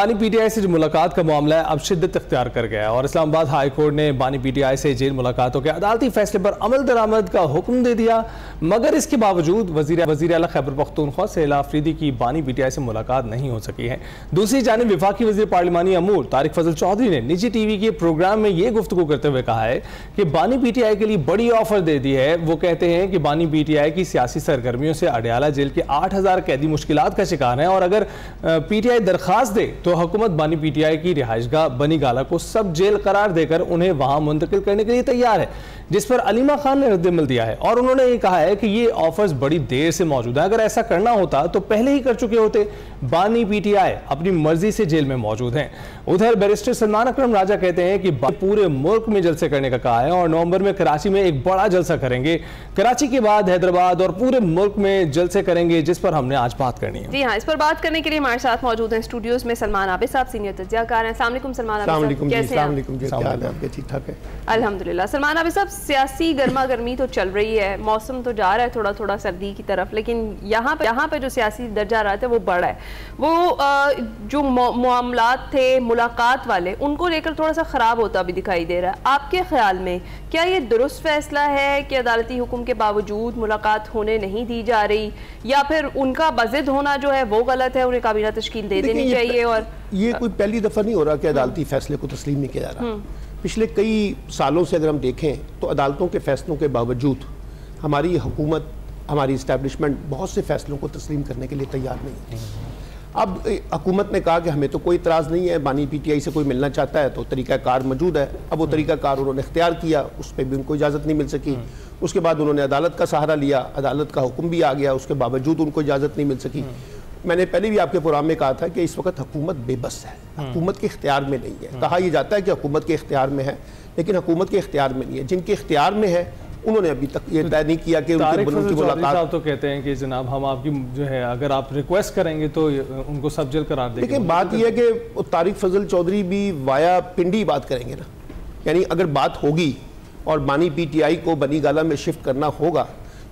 بانی P T I سے جو ملاقات کا معاملہ ہے اب شدت اختیار کر گیا ہے اور اسلام آباد ہائی کورٹ نے بانی پی ٹی آئی سے جیل ملاقاتوں کے عدالتی فیصلے پر عمل درآمد کا حکم دے دیا، مگر اس کے باوجود وزیر اعلیٰ خیبر پختونخوا سہیل آفریدی کی بانی پی ٹی آئی سے ملاقات نہیں ہو سکی ہے۔ دوسری جانب وفاقی وزیر پارلیمانی امور طارق فضل چودھری نے نجی ٹی وی کے پروگرام میں یہ گفتگو کرتے ہوئے کہا ہے کہ بانی پی ٹی آئی کے لیے بڑی آفر دے دی ہے۔ وہ کہتے ہیں کہ بانی پی ٹی آئی کی سیاسی سرگرمیوں سے اڈیالہ جیل کے 8000 قیدی مشکلات کا شکار ہیں اور اگر پی ٹی آئی درخواست دے تو حکومت بانی پی ٹی آئی کی رہائش گاہ بنی گالہ کو سب جیل قرار دے کر انہیں وہاں منتقل کرنے کے لیے تیار ہے، جس پر علیمہ خان نے رد عمل دیا ہے اور انہوں نے یہ کہا ہے کہ یہ آفرز بڑی دیر سے موجود ہیں، اگر ایسا کرنا ہوتا تو پہلے ہی کر چکے ہوتے۔ بانی پی ٹی آئی اپنی مرضی سے جیل میں موجود ہیں۔ ادھر بیرسٹر سلمان اکرم راجہ کہتے ہیں کہ پورے ملک میں جلسے کرنے کا کہا ہے اور نومبر میں کراچی میں ایک بڑا جلسہ کریں گے، کراچی کے بعد حیدرآباد اور پورے ملک میں جلسے کریں گے، جس پر ہم نے آج بات کرنی ہے۔ جی ہاں، اس پر بات کرنے کے لیے ہمارے ساتھ موجود ہیں اسٹوڈیوز میں سلمان عابد صاحب، سینئر تجزیہ کار ہیں۔ السلام علیکم سلمان عابد صاحب، کیسے ہیں آپ؟ ٹھیک ٹھاک ہے الحمدللہ۔ سلمان عابد صاحب، سیاسی گرما گرمی تو چل رہی ہے، موسم تو جا رہا ہے تھوڑا تھوڑا سردی کی طرف، لیکن یہاں پہ جو سیاسی درجہ رہا ہے وہ بڑا ہے۔ وہ جو معاملات تھے ملاقات والے، ان کو لے کر تھوڑا سا خراب ہوتا بھی دکھائی دے رہا ہے۔ آپ کے خیال میں کیا یہ درست فیصلہ ہے کہ عدالتی حکم کے باوجود ملاقات ہونے نہیں دی جا رہی، یا پھر ان کا بضد ہونا جو ہے وہ غلط ہے، انہیں کابینہ تشکیل دے دینی چاہیے؟ اور یہ کوئی پہلی دفعہ نہیں ہو رہا کہ عدالتی فیصلے کو تسلیم نہیں کیا جا رہا۔ پچھلے کئی سالوں سے اگر ہم دیکھیں تو عدالتوں کے فیصلوں کے باوجود ہماری حکومت، ہماری اسٹیبلشمنٹ بہت سے فیصلوں کو تسلیم کرنے کے لیے تیار نہیں ہے۔ اب حکومت نے کہا کہ ہمیں تو کوئی اعتراض نہیں ہے، بانی پی ٹی آئی سے کوئی ملنا چاہتا ہے تو طریقہ کار موجود ہے۔ اب وہ طریقہ کار انہوں نے اختیار کیا، اس پہ بھی ان کو اجازت نہیں مل سکی۔ اس کے بعد انہوں نے عدالت کا سہارا لیا، عدالت کا حکم بھی آ گیا، اس کے باوجود ان کو اجازت نہیں مل سکی۔ میں نے پہلے بھی آپ کے پروگرام میں کہا تھا کہ اس وقت حکومت بے بس ہے، حکومت کے اختیار میں نہیں ہے۔ کہا یہ جاتا ہے کہ حکومت کے اختیار میں ہے، لیکن حکومت کے اختیار میں نہیں ہے۔ جن کے اختیار میں ہے انہوں نے ابھی تک یہ طے نہیں کیا کہ طارق فضل چودھری صاحب تو کہتے ہیں کہ جناب ہم آپ کی جو ہے اگر آپ ریکویسٹ کریں گے تو ان کو سب جیل قرار دیں گے۔ لیکن بات یہ ہے کہ طارق فضل چودھری بھی وایا پنڈی بات کریں گے نا، یعنی اگر بات ہوگی اور بانی پی ٹی آئی کو بنی گالہ میں شفٹ کرنا ہوگا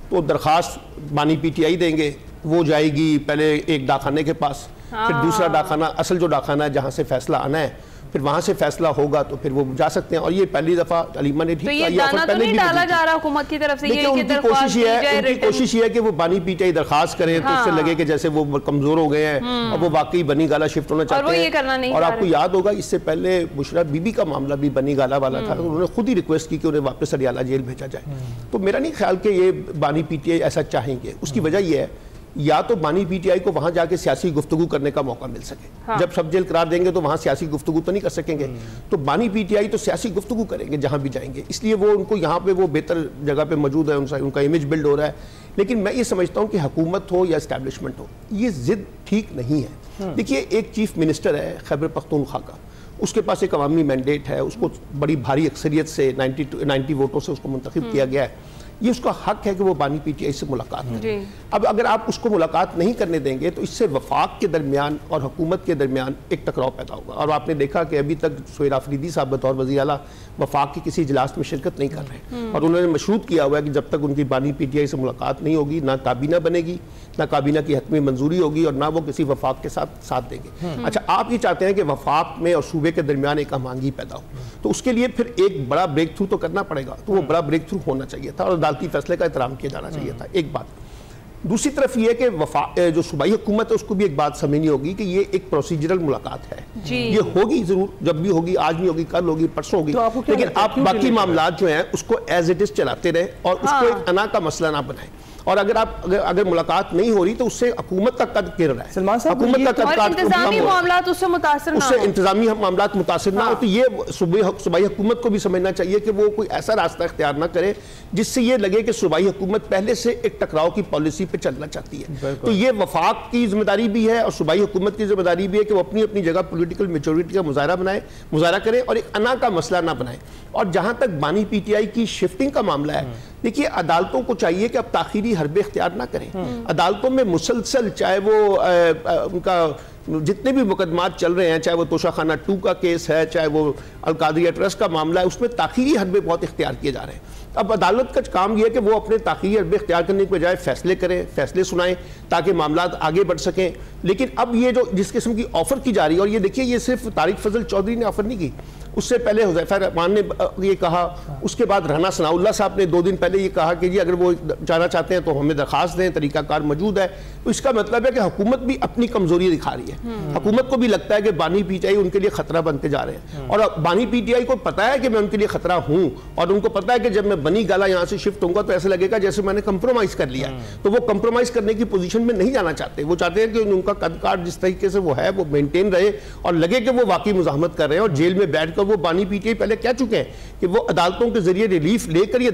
تو درخواست بانی پی ٹی آئی دیں گے، وہ جائے گی پہلے ایک ڈاکخانے کے پاس، پھر دوسرا ڈاکخانہ، اصل جو ڈاکخانہ ہے جہاں سے فیصلہ آنا ہے، پھر وہاں سے فیصلہ ہوگا تو پھر وہ جا سکتے ہیں۔ اور یہ پہلی دفعہ علیمہ نے ٹھیک کہا، یہ آفر پہلے بھی ڈالا جا رہا حکومت کی طرف سے، یہ ان کی کوشش یہ ہے کہ وہ بانی پی ٹی آئی درخواست کریں تو اس سے لگے کہ جیسے وہ کمزور ہو گئے ہیں اور وہ واقعی بنی گالہ شفٹ ہونا چاہتے ہیں۔ اور آپ کو یاد ہوگا اس سے پہلے بشرا بی بی کا معاملہ بھی بنی گالہ والا تھا، انہوں نے خود ہی ریکویسٹ کی کہ انہیں واپس اڈیالہ جیل بھیجا جائے۔ تو میرا نہیں خیال کہ یہ بانی پی ٹی آئی ایسا چاہیں گے۔ اس کی وجہ یہ ہے یا تو بانی پی ٹی آئی کو وہاں جا کے سیاسی گفتگو کرنے کا موقع مل سکے، جب سب جیل قرار دیں گے تو وہاں سیاسی گفتگو تو نہیں کر سکیں گے، تو بانی پی ٹی آئی تو سیاسی گفتگو کریں گے جہاں بھی جائیں گے، اس لیے وہ ان کو یہاں پہ وہ بہتر جگہ پہ موجود ہے، ان کا امیج بلڈ ہو رہا ہے۔ لیکن میں یہ سمجھتا ہوں کہ حکومت ہو یا اسٹیبلشمنٹ ہو، یہ ضد ٹھیک نہیں ہے۔ دیکھیے ایک چیف منسٹر ہے خیبر پختونخوا کا، اس کے پاس ایک عوامی مینڈیٹ ہے، اس کو بڑی بھاری اکثریت سے 90 ووٹوں سے اس کو منتخب کیا گیا ہے، یہ اس کا حق ہے کہ وہ بانی پی ٹی آئی سے ملاقات کرے۔ اب اگر آپ اس کو ملاقات نہیں کرنے دیں گے تو اس سے وفاق کے درمیان اور حکومت کے درمیان ایک ٹکراؤ پیدا ہوگا۔ اور آپ نے دیکھا کہ ابھی تک سہیل آفریدی صاحب بطور وزیر اعلیٰ وفاق کے کسی اجلاس میں شرکت نہیں کر رہے، اور انہوں نے مشروط کیا ہوا ہے کہ جب تک ان کی بانی پی ٹی آئی سے ملاقات نہیں ہوگی نہ کابینہ بنے گی، نہ کابینہ کی حتمی منظوری ہوگی، اور نہ وہ کسی وفاق کے ساتھ دیں گے۔ اچھا، آپ یہ چاہتے ہیں کہ وفاق میں اور صوبے کے درمیان ایک ہم آہنگی پیدا ہو، تو اس کے لیے پھر ایک بڑا بریک تھرو تو کرنا پڑے گا، تو وہ بڑا بریک تھرو ہونا چاہیے تھا اور عدالتی فیصلے کا احترام کیا جانا چاہیے تھا، ایک بات۔ دوسری طرف یہ کہ جو صوبائی حکومت ہے اس کو بھی ایک بات سمجھنی ہوگی کہ یہ ایک پروسیجرل ملاقات ہے، یہ ہوگی ضرور، جب بھی ہوگی، آج نہیں ہوگی، کل ہوگی، پرسوں ہوگی، لیکن آپ باقی معاملات جو ہیں اس کو ایز اٹ از چلاتے رہے اور اس کو ایک انا کا مسئلہ نہ بنائیں۔ اور اگر ملاقات نہیں ہو رہی تو اس سے حکومت کا قد گر رہا ہے، حکومت کا قد انتظامی معاملات اس سے متاثر نہ ہو، انتظامی معاملات متاثر نہ ہو۔ تو یہ صوبائی حکومت کو بھی سمجھنا چاہیے کہ وہ کوئی ایسا راستہ اختیار نہ کرے جس سے یہ لگے کہ صوبائی حکومت پہلے سے ایک ٹکراؤ کی پالیسی پہ چلنا چاہتی ہے۔ تو یہ وفاق کی ذمہ داری بھی ہے اور صوبائی حکومت کی ذمہ داری بھی ہے کہ وہ اپنی اپنی جگہ پولیٹیکل میچورٹی کا مظاہرہ کریں اور ایک انا کا مسئلہ نہ بنائیں۔ اور جہاں تک بانی پی ٹی آئی کی شفٹنگ کا معاملہ ہے، دیکھیے عدالتوں کو چاہیے کہ اب تاخیری حربے اختیار نہ کریں۔ عدالتوں میں مسلسل، چاہے وہ ان کا جتنے بھی مقدمات چل رہے ہیں، چاہے وہ توشہ خانہ 2 کا کیس ہے، چاہے وہ القادریہ ٹرسٹ کا معاملہ ہے، اس میں تاخیری حربے بہت اختیار کیے جا رہے ہیں. اب عدالت کا کام یہ ہے کہ وہ اپنے تاخیری حربے اختیار کرنے کے بجائے فیصلے کریں، فیصلے سنائیں تاکہ معاملات آگے بڑھ سکیں. لیکن اب یہ جو جس قسم کی آفر کی جا رہی ہے، اور یہ دیکھیے یہ صرف طارق فضل چودھری نے آفر نہیں کی، اس سے پہلے حذیفہ رحمان نے یہ کہا، اس کے بعد رانا ثناء اللہ صاحب نے 2 دن پہلے یہ کہا کہ جی اگر وہ جانا چاہتے ہیں تو ہمیں درخواست دیں، طریقہ کار موجود ہے. تو اس کا مطلب ہے کہ حکومت بھی اپنی کمزوری دکھا رہی ہے. حکومت کو بھی لگتا ہے کہ بانی پی ٹی آئی ان کے لیے خطرہ بنتے جا رہے ہیں، اور بانی پی ٹی آئی کو پتا ہے کہ میں ان کے لیے خطرہ ہوں، اور ان کو پتا ہے کہ جب میں بنی گالا یہاں سے شفٹ ہوں گا تو ایسے لگے گا جیسے میں نے کمپرومائز کر لیا. تو وہ کمپرومائز کرنے کی پوزیشن میں نہیں جانا چاہتے. وہ چاہتے ہیں کہ ان کا قد کاٹ جس طریقے سے وہ ہے وہ مینٹین رہے، اور لگے کہ وہ واقعی مزاحمت کر رہے ہیں. اور جیل میں بیٹھ کر وہ بانی پی ٹی آئی پہلے کہہ چکے ہیں کہ وہ عدالتوں کے ذریعے ریلیف لے کر یہ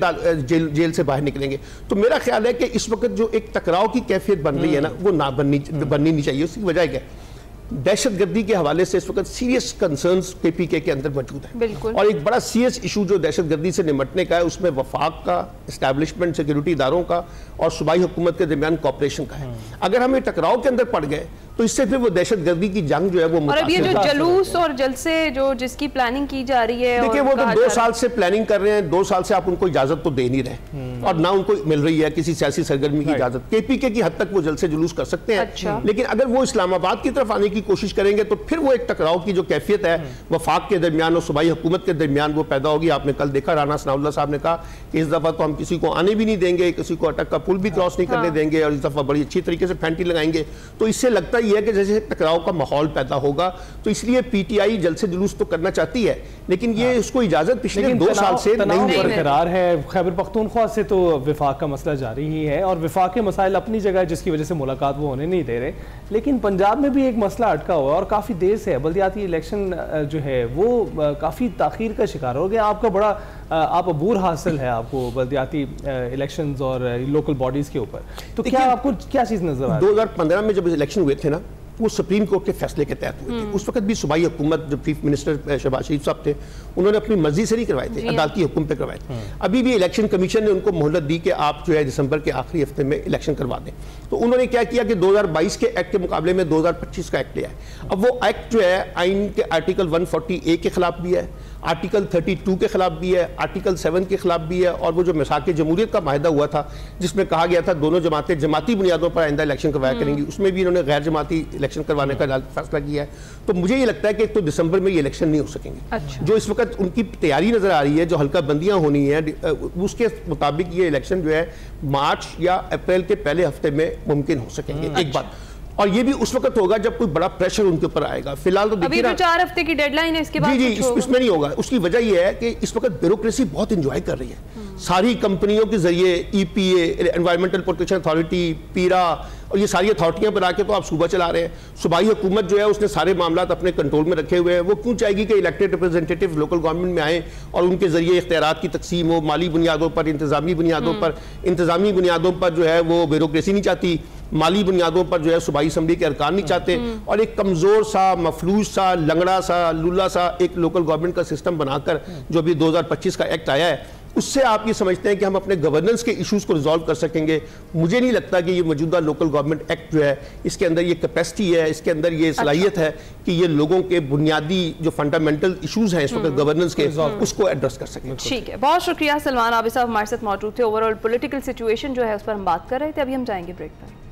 جیل سے باہر نکلیں گے. تو میرا خیال ہے کہ اس وقت جو ایک ٹکراؤ کی کیفیت بن رہی ہے نا، وہ نہ بننی نہیں چاہیے. اس کی وجہ کیا ہے؟ دہشت گردی کے حوالے سے اس وقت سیریس کنسرنز کے پی کے اندر موجود ہیں، اور ایک بڑا سیریس ایشو جو دہشت گردی سے نمٹنے کا ہے اس میں وفاق کا، اسٹیبلشمنٹ سیکیورٹی اداروں کا اور صوبائی حکومت کے درمیان کوپریشن کا ہے. اگر ہم یہ ٹکراؤ کے اندر پڑ گئے تو اس سے پھر وہ دہشت گردی کی جنگ جو ہے وہ اور اب یہ جو جلوس اور جلسے جو جس کی پلاننگ کی جا رہی ہے، دیکھیں وہ تو 2 سال سے پلاننگ کر رہے ہیں، 2 سال سے آپ ان کو اجازت تو دے نہیں رہے، اور نہ ان کو مل رہی ہے کسی سیاسی سرگرمی کی اجازت. کے پی کے کی حد تک وہ جلسے جلوس کر سکتے ہیں، لیکن اگر وہ اسلام آباد کی طرف آنے کی کوشش کریں گے تو پھر وہ ایک ٹکراؤ کی جو کیفیت ہے وفاق کے درمیان اور صوبائی حکومت کے درمیان وہ پیدا ہوگی. آپ نے کل دیکھا رانا ثناء اللہ صاحب نے کہا کہ اس دفعہ تو ہم کسی کو آنے بھی نہیں دیں گے، کسی کو اٹک کا پل بھی کراس نہیں کرنے دیں گے، اور اس دفعہ بڑی اچھی طریقے سے پھینٹی لگائیں گے. تو اس سے لگتا یہ ہے کہ جیسے ٹکراؤ کا ماحول پیدا ہوگا. تو اس لیے پی ٹی آئی جلسے جلوس تو کرنا چاہتی ہے، لیکن یہ اس کو اجازت پچھلے 2 سال سے نہیں برقرار ہے. خیبر پختونخوا سے تو وفاق کا مسئلہ جاری ہی ہے، اور وفاق کے مسائل اپنی جگہ جس کی وجہ سے ملاقات وہ ہونے نہیں دے رہے. لیکن پنجاب میں بھی ایک مسئلہ اٹکا ہوا ہے اور کافی دیر سے بلدیاتی الیکشن جو ہے وہ کافی تاخیر کا شکار ہو گیا. آپ کا بڑا آپ عبور حاصل ہے آپ کو بلدیاتی الیکشنز اور لوکل باڈیز کے اوپر. تو کیا آپ کو کیا چیز نظر آ رہی ہے؟ 2015 میں جب الیکشن ہوئے تھے نا، وہ سپریم کورٹ کے فیصلے کے تحت ہوئے تھے. اس وقت بھی صوبائی حکومت جو چیف منسٹر شہباز شریف صاحب تھے انہوں نے اپنی مرضی سے نہیں کروائے تھے، عدالتی حکم پہ کروائے تھے. ابھی بھی الیکشن کمیشن نے ان کو مہلت دی کہ آپ جو ہے دسمبر کے آخری ہفتے میں الیکشن کروا دیں. تو انہوں نے کیا کیا کہ 2022 کے ایکٹ کے مقابلے میں 2025 کا ایکٹ لیا ہے. اب وہ ایکٹ جو ہے آئین کے آرٹیکل 140A کے خلاف بھی ہے، آرٹیکل 32 کے خلاف بھی ہے، آرٹیکل 7 کے خلاف بھی ہے، اور وہ جو میثاق جمہوریت کا معاہدہ ہوا تھا جس میں کہا گیا تھا دونوں جماعتیں جماعتی بنیادوں پر آئندہ الیکشن کروایا کریں گی، اس میں بھی انہوں نے غیر جماعتی الیکشن کروانے کا فیصلہ کیا ہے. تو مجھے یہ لگتا ہے کہ ایک تو دسمبر میں یہ الیکشن نہیں ہو سکیں گے. جو اس وقت ان کی تیاری نظر آ رہی ہے، جو حلقہ بندیاں ہونی ہیں، اس کے مطابق یہ الیکشن جو ہے مارچ یا اپریل کے پہلے ہفتے میں ممکن ہو سکیں گے. ایک بات، اور یہ بھی اس وقت ہوگا جب کوئی بڑا پریشر ان کے اوپر آئے گا. فی الحال تو ابھی تو 4 ہفتے کی ڈیڈ لائن ہے، اس کے بعد جی اس میں نہیں ہوگا. اس کی وجہ یہ ہے کہ اس وقت بیوروکریسی بہت انجوائے کر رہی ہے. ساری کمپنیوں کے ذریعے ای پی اے، انوائرمنٹل پروٹیکشن اتھارٹی، پیرا، اور یہ ساری اتھارٹیاں پر آ کے تو آپ صوبہ چلا رہے ہیں. صوبائی حکومت جو ہے اس نے سارے معاملات اپنے کنٹرول میں رکھے ہوئے ہیں. وہ کیوں چاہے گی کہ الیکٹڈ ریپرزینٹیٹیو لوکل گورنمنٹ میں آئیں اور ان کے ذریعے اختیارات کی تقسیم ہو، مالی بنیادوں پر، انتظامی بنیادوں پر. انتظامی بنیادوں پر جو ہے وہ بیوروکریسی نہیں چاہتی، مالی بنیادوں پر جو ہے صوبائی اسمبلی کے ارکان نہیں چاہتے، اور ایک کمزور سا، مفلوج سا، لنگڑا سا، لولا سا ایک لوکل گورنمنٹ کا سسٹم بنا کر جو بھی 2025 کا ایکٹ آیا ہے، اس سے آپ یہ سمجھتے ہیں کہ ہم اپنے گورننس کے ایشوز کو ریزالو کر سکیں گے. مجھے نہیں لگتا کہ یہ موجودہ لوکل گورنمنٹ ایکٹ جو ہے اس کے اندر یہ کیپیسٹی ہے، اس کے اندر یہ صلاحیت ہے کہ یہ لوگوں کے بنیادی جو فنڈامنٹل ایشوز ہیں اس وقت گورننس کے، اس کو ایڈریس کر سکیں. ٹھیک ہے، بہت شکریہ. سلمان عابد صاحب ہمارے ساتھ موجود تھے. اوور آل پولیٹیکل سچویشن جو ہے اس پر ہم بات کر رہے تھے. ابھی ہم جائیں گے بریک پر.